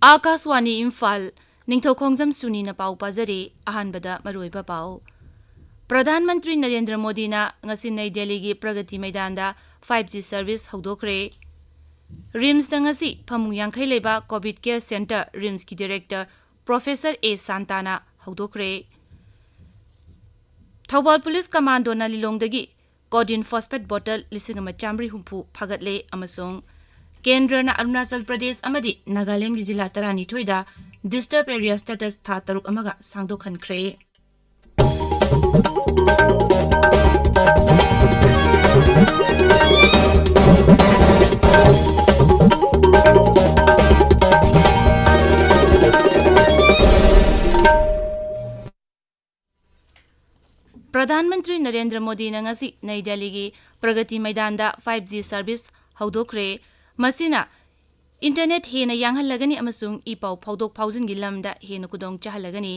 आकाशवाणी इम्फाल निंगथौखोंगजम सुनी न पाउ पाजरी अहानबदा मरुइबा पाउ प्रधानमंत्री नरेंद्र मोदी ना ngasi नई दिल्ली की प्रगति मैदान दा 5G सर्विस हौदोखरे रिम्स दा ngasi फमुंग यांखै लेबा कोविड केयर सेंटर रिम्स की डायरेक्टर प्रोफेसर ए सांताना हौदोखरे थौबाल पुलिस कमांडो ना लिलोंगदगी कोडिन फॉस्फेट बोतल 1950 फगतले अमसोंग केंद्रना अरुणाचल प्रदेश अमदी नागालैंड की जिला 12 दा डिस्टर्ब एरिया स्टेटस था 3 अमगा सांगदोखनख्रे प्रधानमंत्री नरेंद्र मोदी ने ngasi नई दिल्ली की प्रगति मैदान दा 5G सर्विस हौदोखरे मसीना इंटरनेट हेना यांगहलगनी अमसुंग इपाउ फाउदोक फाउजिन गी लमदा हेना कुदोंग चाहलगनी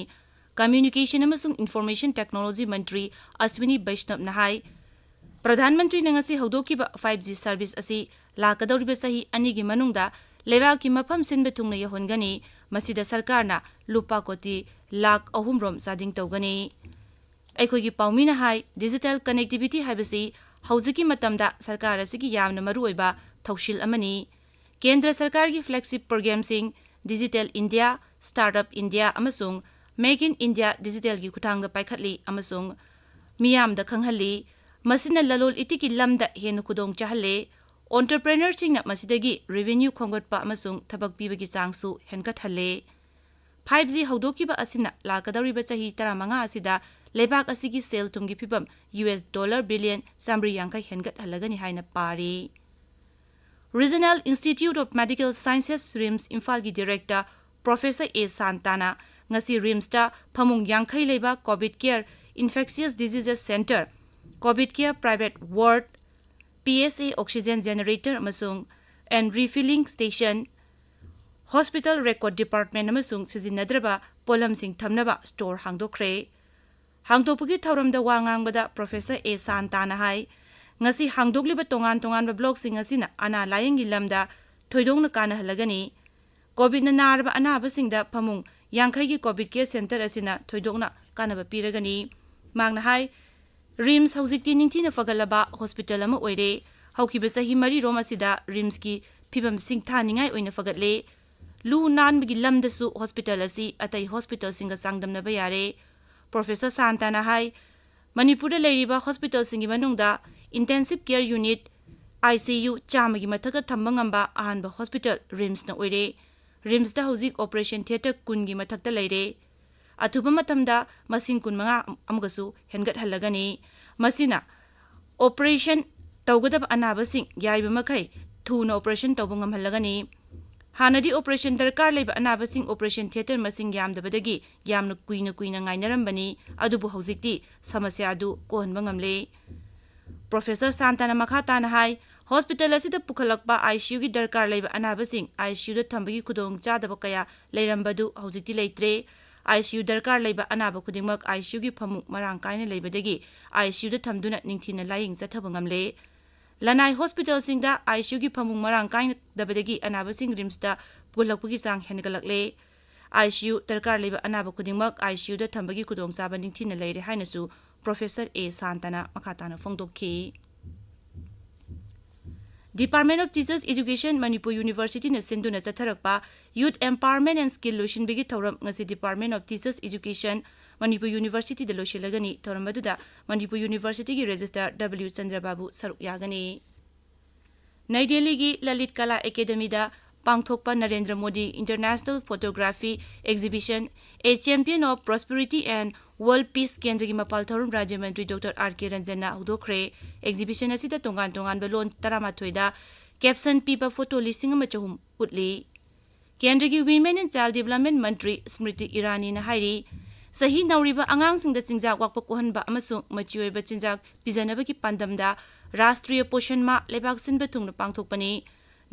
कम्युनिकेशन अमसुंग इंफॉर्मेशन टेक्नोलॉजी मंत्री अश्विनी वैष्णव नहाई प्रधानमंत्री ने ngasi हौदोकिबा 5G सर्विस असि लाकदौरिबा सही अनि गी मनुंगदा लेबा की मफम सिनबे थुंगना यहोनगनी मसीदा सरकारना लुपा कोटी लाख अहुमरोम सादिंग तौगनी अखोगी पाउमीना हाई डिजिटल कनेक्टिविटी हाइबसी हौजिकी मतमदा सरकार असिगी यामना मरुओइबा थौशिल अमनी केंद्र सरकार की फ्लैगशिप प्रोग्राम सिंह डिजिटल इंडिया स्टार्टअप इंडिया अमसुंग मेक इन इंडिया डिजिटल की खुटांगदा पाइखतली अमसुंग मियामदा खंगहली मसिना ललोल इतिकी लमदा हेनु खुदोंग चाहले एंटरप्रेन्योर सिंगना मसिदगी रेवेन्यू खोंगटपा अमसुंग थबक पीबगी चांगसु हेनगथले 5G हौदोकिबा असिना लाकदौरिबा चाही 15 असिदा लेबाक असिगी सेल तुंगी फिबम $1 बिलियन सामरी यांkai हेनगथलगनी हाइना पारी regional institute of medical sciences RIMS Imphal की director professor A Santana ngasi RIMS ता फमुंग यांkai लेबा Covid care infectious diseases centre Covid care private ward PSA oxygen generator अमसुंग and refilling station hospital record department अमसुंग सिजिनद्रबा पोलमसिंग थमनबा स्टोर हांगदोखरे हांगदोपुगी थौरमदा वा ngangbada प्रोफेसर ए सांताना हाई ngasi hangdogliba tongan tongan blog sing asina ana layingi lamda thoidongna kana halagani covid na narba anaba singda phamung yankhai gi covid care center asina thoidongna kana ba piragani mangna hai rims hojikti ningthina fagalaba hospital ama oire haukiba sahi mari rom asida rims ki phibam sing thaningai oina fagatle lu nan gi lamda su hospital asi atai hospital singa sangdamna ba yare professor santana hai manipur da leiriba hospital singi manungda intensive care unit ICU चामगी मथक थम्बंगंबा अहानबा hospital RIMS न ओइरे RIMS दा हौजिक operation theatre कुनगी मथक लैरे अथुबा मतमदा मसिंग कुनमंगा अमगसु हेनगत हलगनी मसिना ऑपरेशन तौगदब अनाबसिंग यारिबा मखै थुना ऑपरेशन तौबंगम हलगनी हानदी ऑपरेशन दरकार लेबा अनाबसिंग ऑपरेशन थिएटर मसिंग यामदबदगी यामना कुइना ngainarambani अदुबु हौजिकती समस्या अदु कोहनबंगमले प्रोफेसर सांताना मखाताना हाई हॉस्पिटल असिदा पुखलकपा ICU की दरकार लेबा अनाबसिंग ICU दा थंबगी खुदोंग चादब कया लेरंबदु हौजिकती लेत्रे ICU दरकार लेबा अनाब खुदिमक ICU की फमु मरांग कायना लेबदगी ICU दा थंबदुना निंगथिना लायिंग चथबंगमले लनाई हॉस्पिटल सिंगदा ICU की फमु मरांग कायना दबदगी अनाबसिंग रिम्स दा पुखलकपुगी सांग हेनगलकले ICU दरकार लेबा अनाब खुदिमक ICU दा थंबगी खुदोंग चाबा निंगथिना लेरे हाइनसु प्रोफेसर ए सांताना मखाताना फोंदोखी department of teachers education Manipur University ने सिंधुना चथरकपा यूथ एम्पावरमेंट एंड स्किल लोशिनबिगी थौरम ngasi department of teachers education Manipur University द लोशिलगनी थौरम बदुदा मणिपुर यूनिवर्सिटी की रजिस्ट्रार W चंद्रबाबू सरुक यागनी नई दिल्ली की ललित कला एकेडमी दा पांगथोकपा Narendra Modi international photography exhibition a champion of prosperity and world peace केंद्र की मपाल थौरम राज्य मंत्री डॉक्टर RK रंजना हौदोखरे एग्जीबिशन असिदा तोंगान तोंगान बलोन 13 दा कैप्शन पीपा फोटो 5,400 उतली केंद्र की वीमेन एंड चाइल्ड डेवलपमेंट मंत्री स्मृति ईरानी ने हाइरी सही नौरीबा आंगांसिंग दा चिंजाक वाकपा कोहनबा अमसुंग मचियोइबा चिंजाक पिजनबा की पांदमदा राष्ट्रीय पोषण मा लेबाक सिनबा थुंगना पांगथोकपनी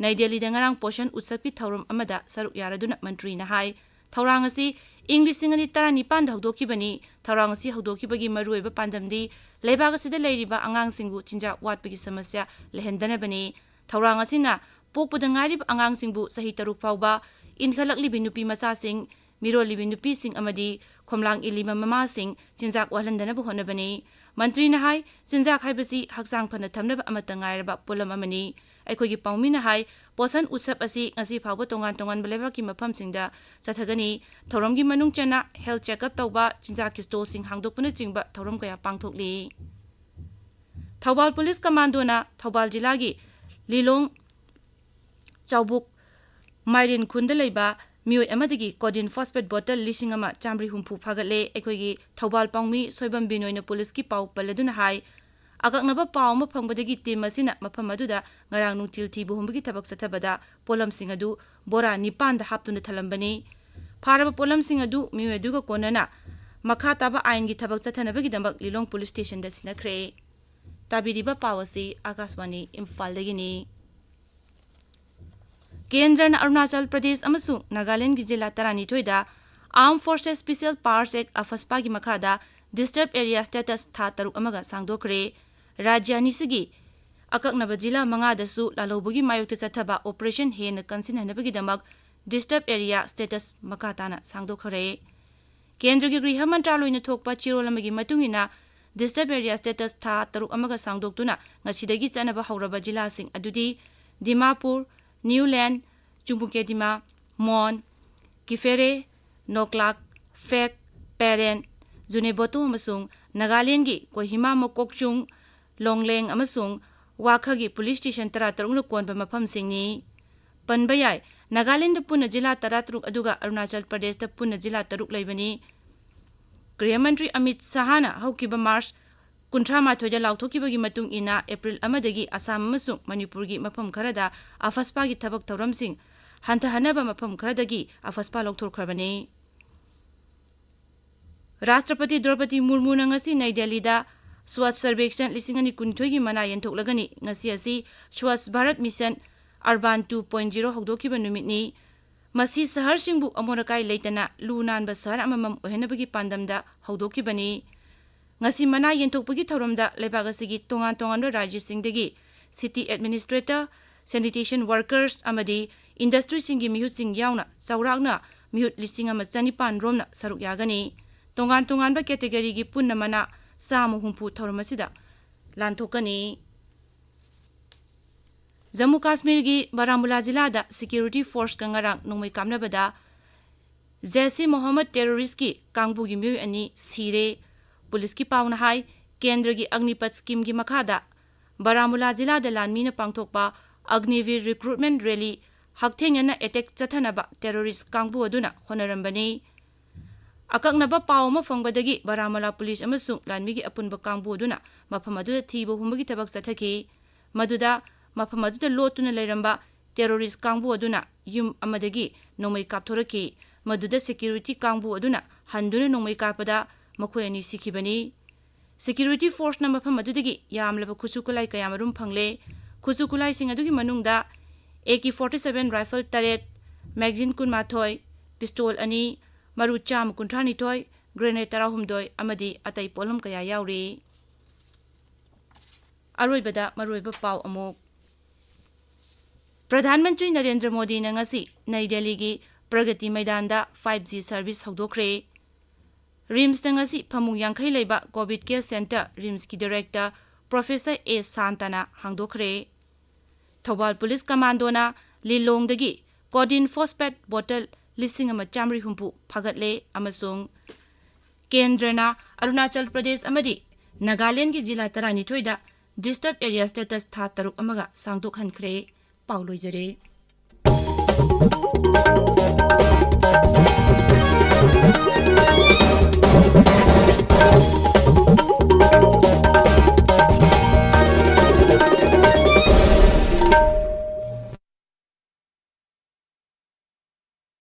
Nai Delhi da ngarang Poshan Utsapki Thaurum amada saruk yaraduna mantri na hai Thaurang asi English singani tarani pan haudokhibani Thaurang asi haudokhibagi maruiba pandamdi leibaga sida leiriba angang singbu chinja watpagi samasya lehendanabani Thaurang asina pokpada ngarib angang singbu sahi taruk fauba inkhalakli binupi masa sing miroli binupi sing amadi khomlang ilima mama sing chinjak walandana bu honabani Mantri na hai chinjak haibasi haksang phana thamnaba amata ngairaba polam amani Aikogi Paumina hai Posan Usap asi ngasi phauba tongan baleba ki mafam singda chathagani Thoromgi manung chana health checkup tauba chinjak ki store sing hangdokpuna chingba thorom kaya pangthokli Thaubal Police Commando na Thaubal Jilagi Lilong Chaubuk Mairin Khunda leiba mioi amadagi codeine phosphate bottle lising ama chamri humpu phagatle aikogi Thaubal Paungmi soibam binoina police ki pau paladuna hai Agaknaba pau ma phangbadagi team asina mafam aduda ngarang nungtil thibu humbagi thabak sathabada polam sing adu bora nipan da haptuna thalambani pharaba polam sing adu mioi aduga konana makha taba ain gi thabak sathanabagi dambak Lilong police station da sinakre tabiriba pawasi Akashwani Imphal dagini Kendra na Arunachal Pradesh amasung Nagaland gi jila tarani thoida Armed Forces Special Powers Act afaspa gi makhada disturbed area status tha taruk amaga sangdokre Rajya Nisigi Akaknaba Jila Mangadasu Lalobugi Mayukta Chathaba Operation Hen Kansin Hanabagi Damak Disturbed Area Status Makatana Sangdokhare Kendra gi Griha Mantraloina Thokpa Chirolamagi Matungina Disturbed Area Status Tha Taruk Amaga Sangdoktuna Ngasidagi Chanaba Hauraba Jila Sing Adudi Dimapur Newland Chungpukedima Mon Kifere Noklak Fek Paren Junebotu amasung Nagaland gi Kohima Mokokchung Longleng amasung Wakhagi Police Station taratarung konba mafam singni Panbayai Nagaland da puna jila tarataruk aduga Arunachal Pradesh da puna jila taruk laibani Griha Mantri Amit Sahana haukiba March kuntra mathoja lauthokibagi matung ina April amadagi Assam amasung Manipur gi mafam kharada afaspa gi thabak thauram sing hantahanaba mafam kharadagi afaspa lokthorkhrabani Rashtrapati Draupadi Murmu na ngasi Nai Delhi da Swachh Sarvekshan lisingani kunthoigi mana yenthoklagani ngasi asi Swachh Bharat Mission Urban 2.0 hogdokiba numitni masi sahar singbu amorakai leitana lunanba sahar amamam ohenabagi pandamda hogdokibani ngasi mana yenthokpagi thoromda lebagasigi tongan rajya singdagi city administrator sanitation workers amadi industry singi mihut sing yauna chaurakna mihut lising ama chanipan romna saruk yagani tongan ba category gi punna mana Samu humpu thormasida lanthokani Jammu Kashmir gi Baramulla jila da security force kangarang nongmai kamnabada Jaisi Mohammed terrorist ki kangbu gi myoy ani sire police ki pauna hai kendra gi agnipat scheme gi makhada Baramulla jila da lanmi na pangthokpa Agnivir recruitment rally hakthengana attack chathanaba terrorist kangbu aduna honarambani Akaknaba pauma fangbadagi Baramulla police amasung lanmigi apunba kangbu aduna mafam aduda thibo humbagi tabak chathaki maduda mafam aduda lotuna leiramba terrorist kangbu aduna yum amadagi nongmai kapthoraki maduda security kangbu aduna handuna nongmai kapada makhoi ani sikhibani security force na mafam adudagi yamlaba khusukulai kayamarum phangle khusukulai sing adugi manungda AK47 rifle taret magazine kun mathoi pistol ani Maru cham kunthani toy grenade tarahumdoi amadi atai polum kaya yauri aroibada maroiba pau amuk Pradhan Mantri Narendra Modi na ngasi Nai Delhi gi Pragati Maidan da 5G service hogdokre RIMS na ngasi phamung yangkhai leiba COVID care center RIMS ki director Professor A Santana hangdokre Thaubal Police Commando na Lilong dagi codeine phosphate bottle lising ama chamri humpu phagatle amasung Kendrana Arunachal Pradesh amadi Nagaland gi jila tarani thoida disturbed area status tha taruk amaga sangdok hankhre pauloijare